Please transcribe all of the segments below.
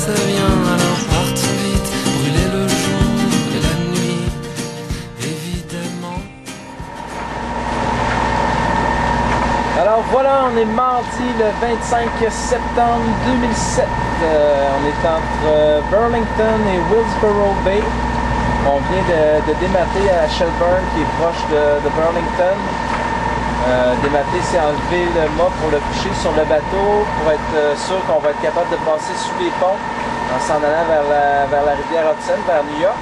c'est bien, alors partons vite, brûler le jour et la nuit, évidemment. Alors voilà, on est mardi le 25 septembre 2007. On est entre Burlington et Willsboro Bay. On vient de démater à Shelburne qui est proche de Burlington. Démater, c'est enlever le mât pour le coucher sur le bateau pour être sûr qu'on va être capable de passer sous les ponts en s'en allant vers la rivière Hudson, vers New York.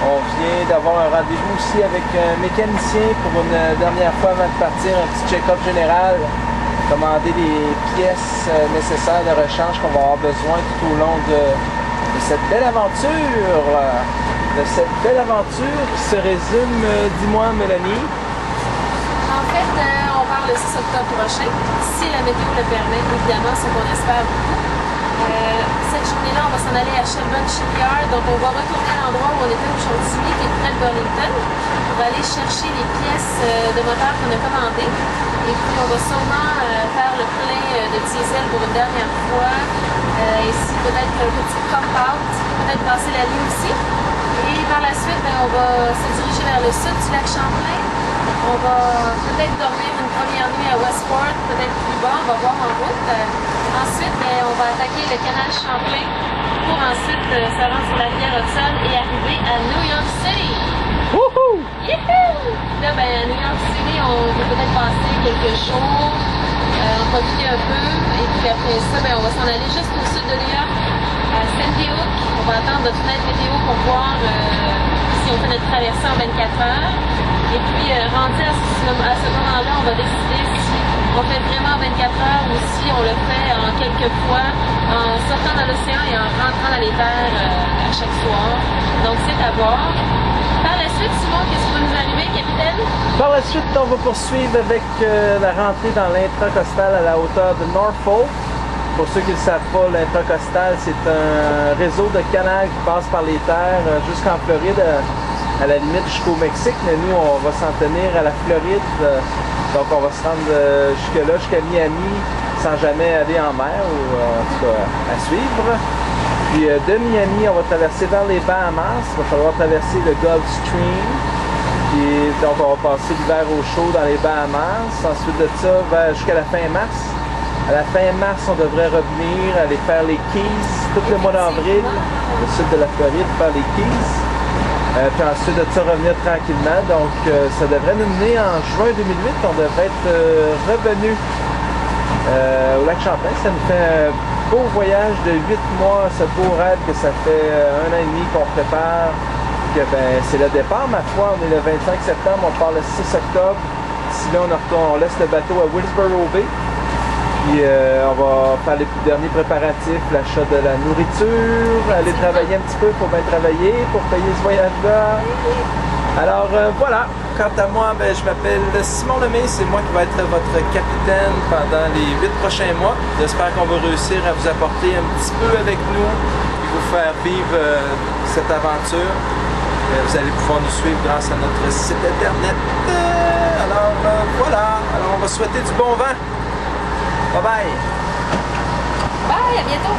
On vient d'avoir un rendez-vous aussi avec un mécanicien pour une dernière fois avant de partir, un petit check-up général, commander les pièces nécessaires de rechange qu'on va avoir besoin tout au long de cette belle aventure. De cette belle aventure qui se résume, dis-moi Mélanie. En fait, on part le 6 octobre prochain, si la météo le permet, évidemment, ce qu'on espère beaucoup. Cette journée-là, on va s'en aller à Shelburne Shipyard, donc on va retourner à l'endroit où on était aujourd'hui, qui est près de Burlington, pour aller chercher les pièces de moteur qu'on a commandées. Et puis on va sûrement faire le plein de diesel pour une dernière fois, ici peut-être un petit pump-out, peut-être passer la nuit aussi. Et par la suite, on va se diriger vers le sud du lac Champlain. On va peut-être dormir une première nuit à Westport, peut-être plus bas, on va voir en route. Ensuite, on va attaquer le canal Champlain pour ensuite se rendre sur la rivière Hudson et arriver à New York City. Wouhou! Youhou! Là, à New York City, on va peut-être passer quelques jours, en profiter un peu, et puis après ça, on va s'en aller juste au sud de New York, à Sandy Hook. On va attendre notre fenêtre météo pour voir si on fait notre traversée en 24 heures. Et puis, rendu à ce moment-là, on va décider si on fait vraiment 24 heures ou si on le fait en quelques fois, en sortant dans l'océan et en rentrant dans les terres à chaque soir. Donc, c'est à voir. Par la suite, Simon, qu'est-ce qui va nous arriver, capitaine? Par la suite, on va poursuivre avec la rentrée dans l'intracostal à la hauteur de Norfolk. Pour ceux qui ne le savent pas, l'intracostal, c'est un réseau de canals qui passe par les terres jusqu'en Floride, à la limite jusqu'au Mexique, mais nous, on va s'en tenir à la Floride. Donc, on va se rendre jusque-là, jusqu'à Miami, sans jamais aller en mer, ou en tout cas à suivre. Puis de Miami, on va traverser vers les Bahamas. Il va falloir traverser le Gulf Stream. Puis, donc, on va passer l'hiver au chaud dans les Bahamas. Ensuite de ça, jusqu'à la fin mars. À la fin mars, on devrait revenir, aller faire les Keys tout le mois d'avril, le sud de la Floride, faire les Keys. Puis ensuite de ça, revenir tranquillement. Donc, ça devrait nous mener en juin 2008. On devrait être revenu au lac Champlain. Ça nous fait un beau voyage de 8 mois, ce beau rêve que ça fait 1 an et demi qu'on prépare. Que, c'est le départ, ma foi. On est le 25 septembre, on part le 6 octobre. D'ici là, on laisse le bateau à Willsboro Bay. Puis on va faire les derniers préparatifs, l'achat de la nourriture, aller travailler un petit peu pour bien travailler, pour payer ce voyage-là. Alors voilà, quant à moi, je m'appelle Simon Lemay, c'est moi qui vais être votre capitaine pendant les 8 prochains mois. J'espère qu'on va réussir à vous apporter un petit peu avec nous et vous faire vivre cette aventure. Vous allez pouvoir nous suivre grâce à notre site internet. Alors voilà, alors on va souhaiter du bon vent. Bye bye! Bye, à bientôt!